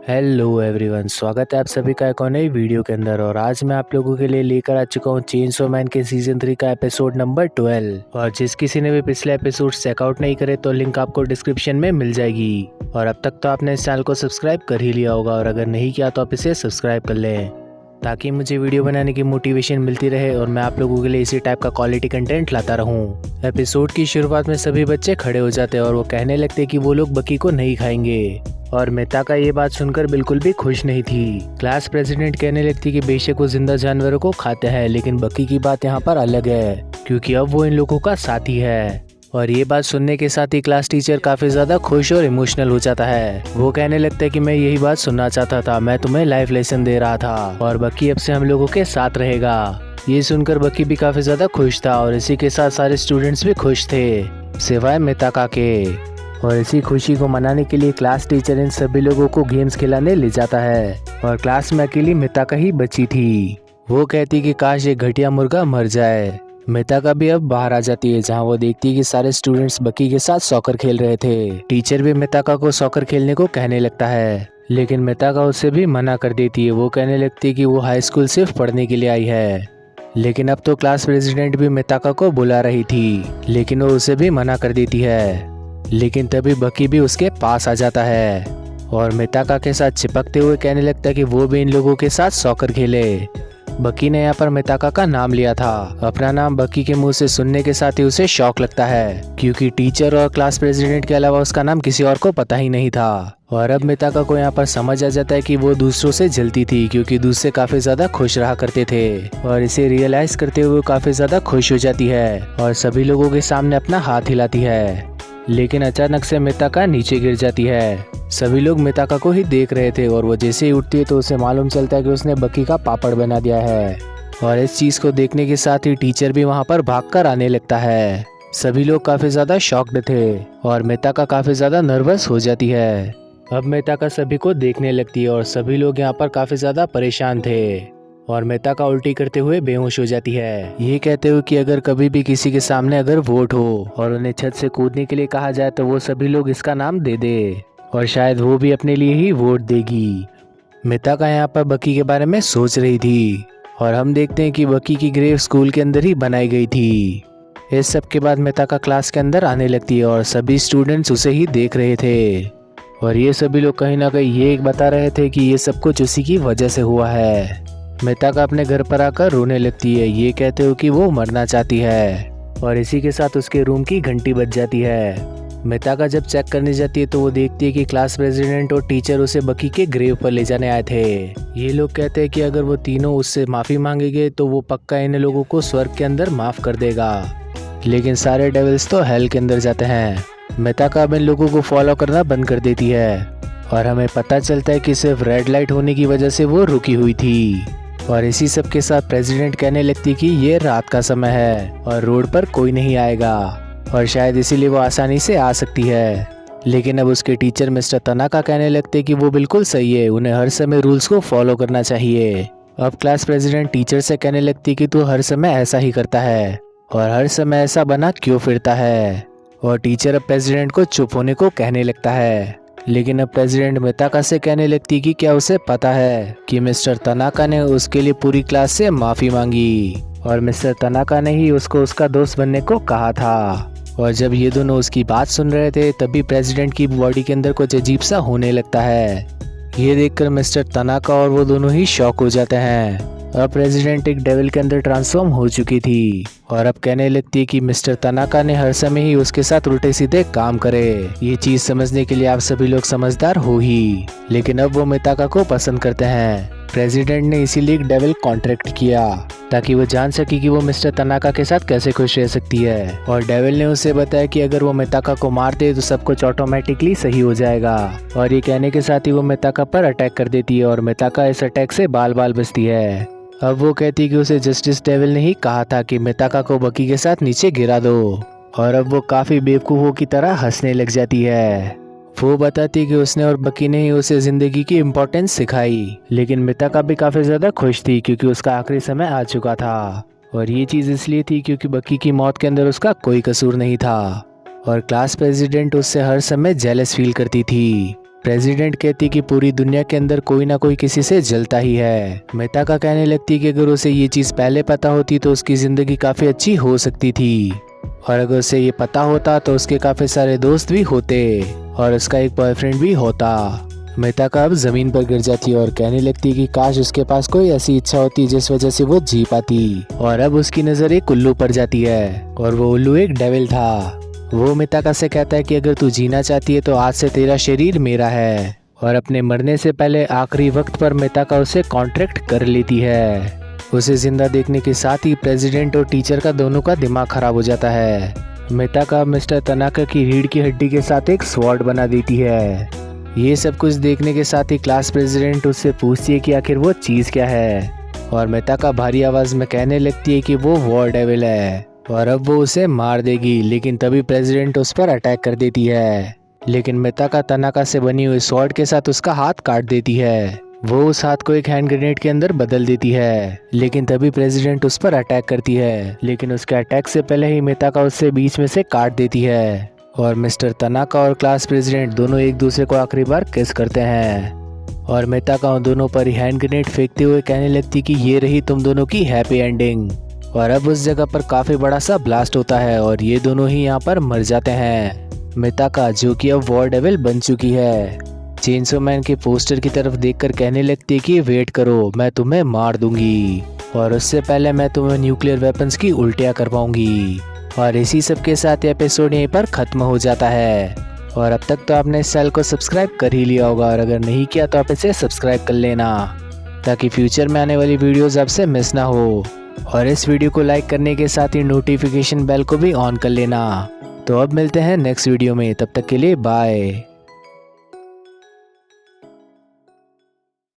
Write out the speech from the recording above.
Hello everyone, स्वागत है आप सभी का एक और नई वीडियो के अंदर। और आज मैं आप लोगों के लिए लेकर आ चुका हूँ चेनसो मैन के सीजन 3 का एपिसोड नंबर 12। और जिस किसी ने भी पिछले एपिसोड चेकआउट नहीं करे तो लिंक आपको डिस्क्रिप्शन में मिल जाएगी। और अब तक तो आपने इस चैनल को सब्सक्राइब कर ही लिया होगा, और अगर नहीं किया तो आप इसे सब्सक्राइब कर लें ताकि मुझे वीडियो बनाने की मोटिवेशन मिलती रहे और मैं आप लोगों के लिए इसी टाइप का क्वालिटी कंटेंट लाता रहूं। एपिसोड की शुरुआत में सभी बच्चे खड़े हो जाते हैं और वो कहने लगते हैं कि वो लोग बकी को नहीं खाएंगे। और मिताका ये बात सुनकर बिल्कुल भी खुश नहीं थी। क्लास प्रेसिडेंट कहने लगती कि बेशक वो जिंदा जानवरों को खाते हैं, लेकिन बकी की बात यहाँ पर अलग है क्योंकि अब वो इन लोगों का साथी है। और ये बात सुनने के साथ ही क्लास टीचर काफी ज्यादा खुश और इमोशनल हो जाता है। वो कहने लगता है कि मैं यही बात सुनना चाहता था, मैं तुम्हें लाइफ लेसन दे रहा था और बकी अब से हम लोगों के साथ रहेगा। ये सुनकर बकी भी काफी ज्यादा खुश था और इसी के साथ सारे स्टूडेंट्स भी खुश थे सिवाय मिताका के। और इसी खुशी को मनाने के लिए क्लास टीचर इन सभी लोगों को गेम्स खिलाने ले जाता है और क्लास में अकेली मिताका ही बची थी। वो कहती कि काश ये घटिया मुर्गा मर जाए। मिताका भी अब बाहर आ जाती है जहां वो देखती है कि सारे स्टूडेंट्स बकी के साथ सॉकर खेल रहे थे। टीचर भी मिताका को सॉकर खेलने को कहने लगता है, लेकिन मिताका उससे भी मना कर देती है। वो कहने लगती है कि वो हाई स्कूल सिर्फ पढ़ने के लिए आई है। लेकिन अब तो क्लास प्रेसिडेंट भी मिताका को बुला रही थी, लेकिन वो उसे भी मना कर देती है। लेकिन तभी बकी भी उसके पास आ जाता है और मिताका के साथ चिपकते हुए कहने लगता है कि वो भी इन लोगों के साथ सॉकर खेले। बकी ने यहाँ पर मिताका का नाम लिया था। अपना नाम बकी के मुंह से सुनने के साथ ही उसे शॉक लगता है क्योंकि टीचर और क्लास प्रेसिडेंट के अलावा उसका नाम किसी और को पता ही नहीं था। और अब मिताका को यहाँ पर समझ आ जाता है कि वो दूसरों से जलती थी क्योंकि दूसरे काफी ज्यादा खुश रहा करते थे। और इसे रियलाइज करते हुए काफी ज्यादा खुश हो जाती है और सभी लोगों के सामने अपना हाथ हिलाती है। लेकिन अचानक से मिताका नीचे गिर जाती है। सभी लोग मिताका को ही देख रहे थे और वो जैसे ही उठती है तो उसे मालूम चलता है कि उसने बकी का पापड़ बना दिया है। और इस चीज को देखने के साथ ही टीचर भी वहां पर भागकर आने लगता है। सभी लोग काफी ज्यादा शॉक्ड थे और मिताका काफी ज्यादा नर्वस हो जाती है। अब मिताका सभी को देखने लगती है और सभी लोग यहाँ पर काफी ज्यादा परेशान थे। और मिताका उल्टी करते हुए बेहोश हो जाती है, ये कहते हुए कि अगर कभी भी किसी के सामने अगर वोट हो और उन्हें छत से कूदने के लिए कहा जाए तो वो सभी लोग इसका नाम दे दे और शायद वो भी अपने लिए ही वोट देगी। मिताका यहाँ पर बकी के बारे में सोच रही थी और हम देखते हैं कि बकी की ग्रेव स्कूल के अंदर ही बनाई गई थी। इस सब के बाद मिताका क्लास के अंदर आने लगती है और सभी स्टूडेंट्स उसे ही देख रहे थे। और ये सभी लोग कहीं ना कहीं ये बता रहे थे कि ये सब कुछ उसी की वजह से हुआ है। मिताका अपने घर पर आकर रोने लगती है, ये कहते हुए कि वो मरना चाहती है। और इसी के साथ उसके रूम की घंटी बज जाती है। मिताका जब चेक करने जाती है तो वो देखती है कि क्लास प्रेसिडेंट और टीचर उसे बकी के ग्रेव पर ले जाने आए थे। ये लोग कहते हैं कि अगर वो तीनों उससे माफी मांगेंगे तो वो पक्का इन लोगों को स्वर्ग के अंदर माफ कर देगा। लेकिन सारे डेविल्स तो हेल के अंदर जाते हैं। मिताका अब इन लोगों को फॉलो करना बंद कर देती है और हमें पता चलता है कि सिर्फ रेड लाइट होने की वजह से वो रुकी हुई थी। और इसी सब के साथ प्रेसिडेंट कहने लगती कि ये रात का समय है और रोड पर कोई नहीं आएगा और शायद इसीलिए वो आसानी से आ सकती है। लेकिन अब उसके टीचर मिस्टर तनाका कहने लगते कि वो बिल्कुल सही है, उन्हें हर समय रूल्स को फॉलो करना चाहिए। अब क्लास प्रेसिडेंट टीचर से कहने लगती कि तू हर समय ऐसा ही करता है और हर समय ऐसा बना क्यों फिरता है। और टीचर अब प्रेसिडेंट को चुप होने को कहने लगता है। लेकिन अब प्रेसिडेंट मिताका से कहने लगती कि क्या उसे पता है कि मिस्टर तनाका ने उसके लिए पूरी क्लास से माफी मांगी और मिस्टर तनाका ने ही उसको उसका दोस्त बनने को कहा था। और जब ये दोनों उसकी बात सुन रहे थे तभी प्रेसिडेंट की बॉडी के अंदर कुछ अजीब सा होने लगता है। ये देखकर मिस्टर तनाका और वो दोनों ही शॉक हो जाते हैं। अब प्रेसिडेंट एक डेविल के अंदर ट्रांसफॉर्म हो चुकी थी और अब कहने लगती है कि मिस्टर तनाका ने हर समय ही उसके साथ उल्टे सीधे काम करे। ये चीज समझने के लिए आप सभी लोग समझदार हो ही। लेकिन अब वो मिताका को पसंद करते हैं। प्रेसिडेंट ने इसीलिए एक डेविल कॉन्ट्रैक्ट किया ताकि वो जान सके कि वो मिस्टर तनाका के साथ कैसे खुश रह सकती है। और डेविल ने उसे बताया कि अगर वो मिताका को मार दे तो सब कुछ ऑटोमेटिकली सही हो जाएगा। और ये कहने के साथ ही वो मिताका पर अटैक कर देती है और मिताका इस अटैक से बाल बाल बचती है। अब वो कहती कि उसे जस्टिस डेविल ने ही कहा था कि मिताका को बकी के साथ नीचे गिरा दो। और अब वो काफी बेवकूफों की तरह हंसने लग जाती है। वो बताती कि उसने और बकी ने ही उसे जिंदगी की इम्पोर्टेंस सिखाई। लेकिन मिताका भी काफी ज्यादा खुश थी क्योंकि उसका आखिरी समय आ चुका था। और ये चीज इसलिए थी क्योंकि बकी की मौत के अंदर उसका कोई कसूर नहीं था। और क्लास प्रेसिडेंट उससे हर समय जेलस फील करती थी। प्रेसिडेंट कहती कि पूरी दुनिया के अंदर कोई ना कोई किसी से जलता ही है। मिताका कहने लगती कि अगर उसे ये चीज पहले पता होती तो उसकी जिंदगी काफी अच्छी हो सकती थी, और अगर उसे ये पता होता तो उसके काफी सारे दोस्त भी होते और उसका एक बॉयफ्रेंड भी होता। मिताका अब जमीन पर गिर जाती और कहने लगती कि काश उसके पास कोई ऐसी इच्छा होती जिस वजह से वो जी पाती। और अब उसकी नजर एक उल्लू पर जाती है और वो उल्लू एक डेविल था। वो मिताका से कहता है कि अगर तू जीना चाहती है तो आज से तेरा शरीर मेरा है। और अपने मरने से पहले आखिरी वक्त पर मिताका उसे कॉन्ट्रैक्ट कर लेती है। उसे जिंदा देखने के साथ ही प्रेसिडेंट और टीचर का दोनों का दिमाग खराब हो जाता है। मिताका मिस्टर तनाका की रीढ़ की हड्डी के साथ एक स्वॉर्ड बना देती है। ये सब कुछ देखने के साथ ही क्लास प्रेसिडेंट उससे पूछती है कि आखिर वो चीज़ क्या है, और मिताका भारी आवाज में कहने लगती है कि वो वॉर डेविल है और अब वो उसे मार देगी। लेकिन तभी प्रेसिडेंट उस पर अटैक कर देती है, लेकिन मिताका तनाका से बनी हुई स्वॉर्ड के साथ उसका हाथ काट देती है। वो उस हाथ को एक हैंड ग्रेनेड के अंदर बदल देती है, लेकिन तभी प्रेसिडेंट उस पर अटैक करती है, लेकिन उसके अटैक से पहले ही मिताका उससे बीच में से काट देती है। और मिस्टर तनाका और क्लास प्रेसिडेंट दोनों एक दूसरे को आखिरी बार किस करते हैं। और मिताका उन दोनों पर हैंड ग्रेनेड फेंकते हुए कहने लगती कि ये रही तुम दोनों की हैप्पी एंडिंग। और अब उस जगह पर काफी बड़ा सा ब्लास्ट होता है और ये दोनों ही यहाँ पर मर जाते हैं। मिताका जो कि अब वॉर डेविल बन चुकी है, चेनसो मैन के पोस्टर की तरफ देखकर कहने लगती है कि वेट करो, मैं तुम्हें मार दूंगी और उससे पहले मैं तुम्हें न्यूक्लियर वेपन्स की उल्टियाँ करवाऊंगी। और इसी सब के साथ एपिसोड यहीं पर खत्म हो जाता है। और अब तक तो आपने इस चैनल को सब्सक्राइब कर ही लिया होगा, और अगर नहीं किया तो आप इसे सब्सक्राइब कर लेना ताकि फ्यूचर में आने वाली वीडियोस आपसे मिस ना हो। और इस वीडियो को लाइक करने के साथ ही नोटिफिकेशन बेल को भी ऑन कर लेना। तो अब मिलते हैं नेक्स्ट वीडियो में, तब तक के लिए बाय।